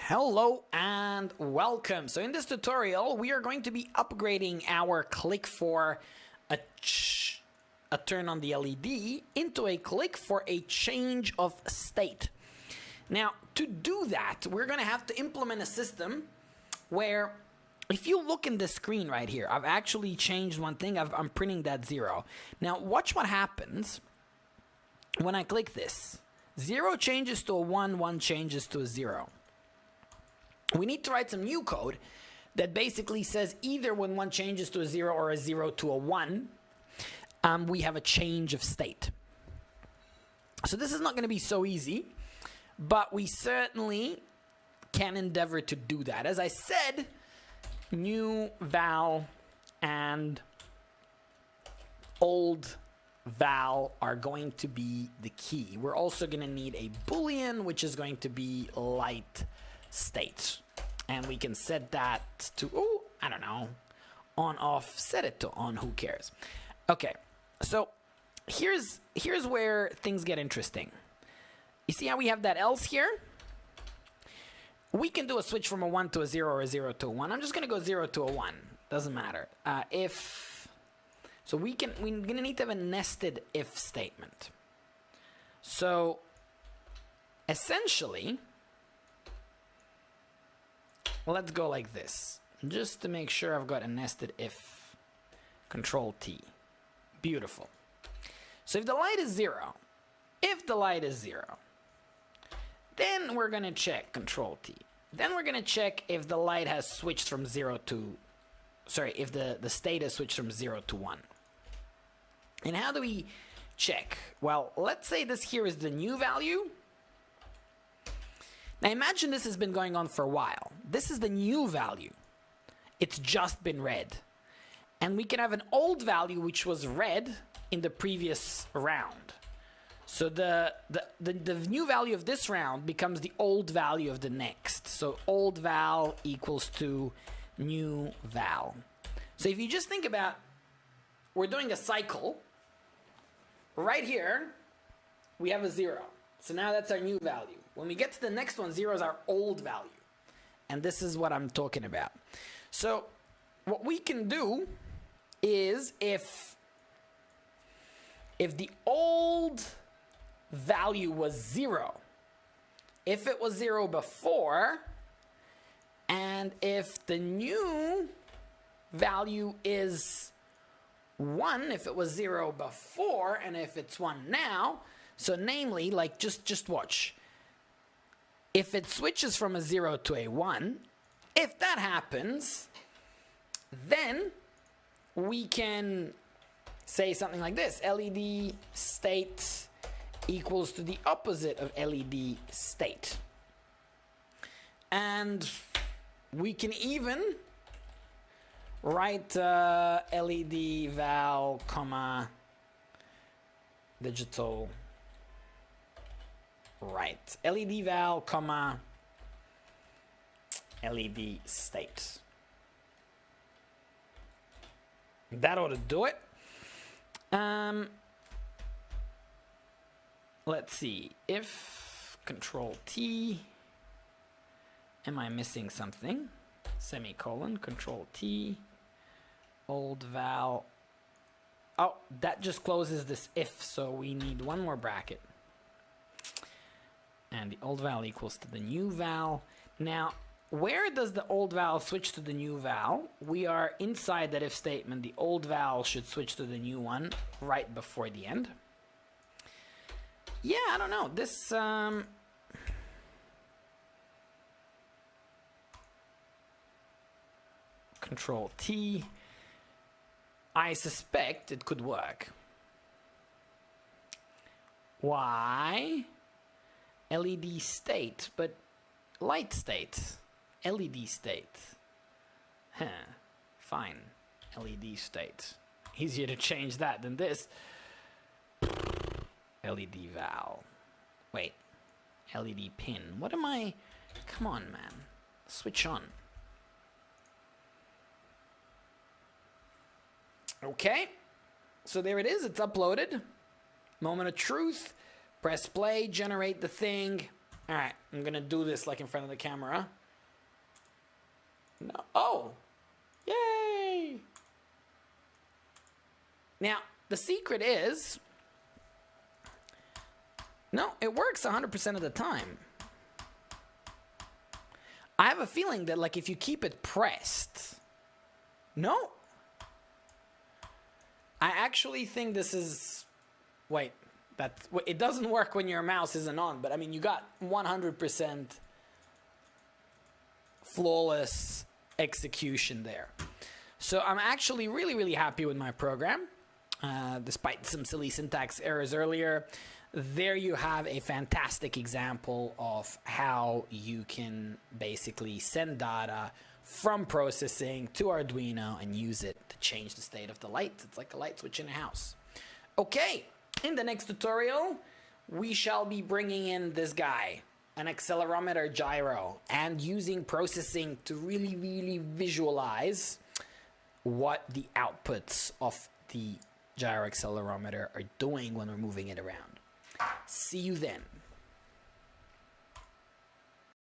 Hello and welcome. So in this tutorial, we are going to be upgrading our click for a turn on the LED into a click for a change of state. Now, to do that, we're going to have to implement a system where if you look in the screen right here, I've actually changed one thing. I'm printing that 0. Now, watch what happens when I click this. 0 changes to a 1, 1 changes to a 0. We need to write some new code that basically says either when 1 changes to a 0 or a 0 to a 1, we have a change of state. So this is not going to be so easy, but we certainly can endeavor to do that. As I said, new val and old val are going to be the key. We're also going to need a Boolean, which is going to be light state, and we can set that to I don't know, on, off, set it to on, who cares. Okay, so here's where things get interesting. You see how we have that else here? We can do a switch from a 1 to a 0 or a 0 to a 1. I'm just gonna go 0 to a 1, doesn't matter. We're gonna need to have a nested if statement. So essentially, let's go like this, just to make sure I've got a nested if. Control T. Beautiful. So if the light is 0, then we're going to check Control T. Then we're going to check if the light has switched from 0 to, if the state has switched from 0 to 1. And how do we check? Well, let's say this here is the new value. Now imagine this has been going on for a while. This is the new value. It's just been read. And we can have an old value which was read in the previous round. So the new value of this round becomes the old value of the next. So old val equals to new val. So if you just think about, we're doing a cycle. Right here, we have a 0. So now that's our new value. When we get to the next one, 0 is our old value. And this is what I'm talking about. So what we can do is if the old value was 0, if it was 0 before, and if the new value is 1, if it was 0 before, and if it's 1 now, so namely, like just watch. If it switches from a 0 to a 1, if that happens, then we can say something like this. LED state equals to the opposite of LED state. And we can even write LED val, comma, digital. Right, LED val, comma, LED state. That ought to do it. Let's see, if Control T, am I missing something? Semicolon, Control T, old val. Oh, that just closes this if, so we need one more bracket. And the old val equals to the new val. Now, where does the old val switch to the new val? We are inside that if statement. The old val should switch to the new one right before the end. Yeah, I don't know. This, Control T. I suspect it could work. Why? LED state, but light state. LED state. Huh. Fine. LED state. Easier to change that than this. LED val. Wait. LED pin. What am I? Come on, man. Switch on. Okay. So there it is. It's uploaded. Moment of truth. Press play, generate the thing. All right, I'm gonna do this like in front of the camera. No. Oh, yay! Now, the secret is, no, it works 100% of the time. I have a feeling that, like, if you keep it pressed, no. I actually think this is, wait, it doesn't work when your mouse isn't on, but I mean, you got 100% flawless execution there. So I'm actually really, really happy with my program, despite some silly syntax errors earlier. There you have a fantastic example of how you can basically send data from processing to Arduino and use it to change the state of the lights. It's like a light switch in a house. Okay, in the next tutorial, we shall be bringing in this guy, an accelerometer gyro, and using processing to really, really visualize what the outputs of the gyro accelerometer are doing when we're moving it around. See you then.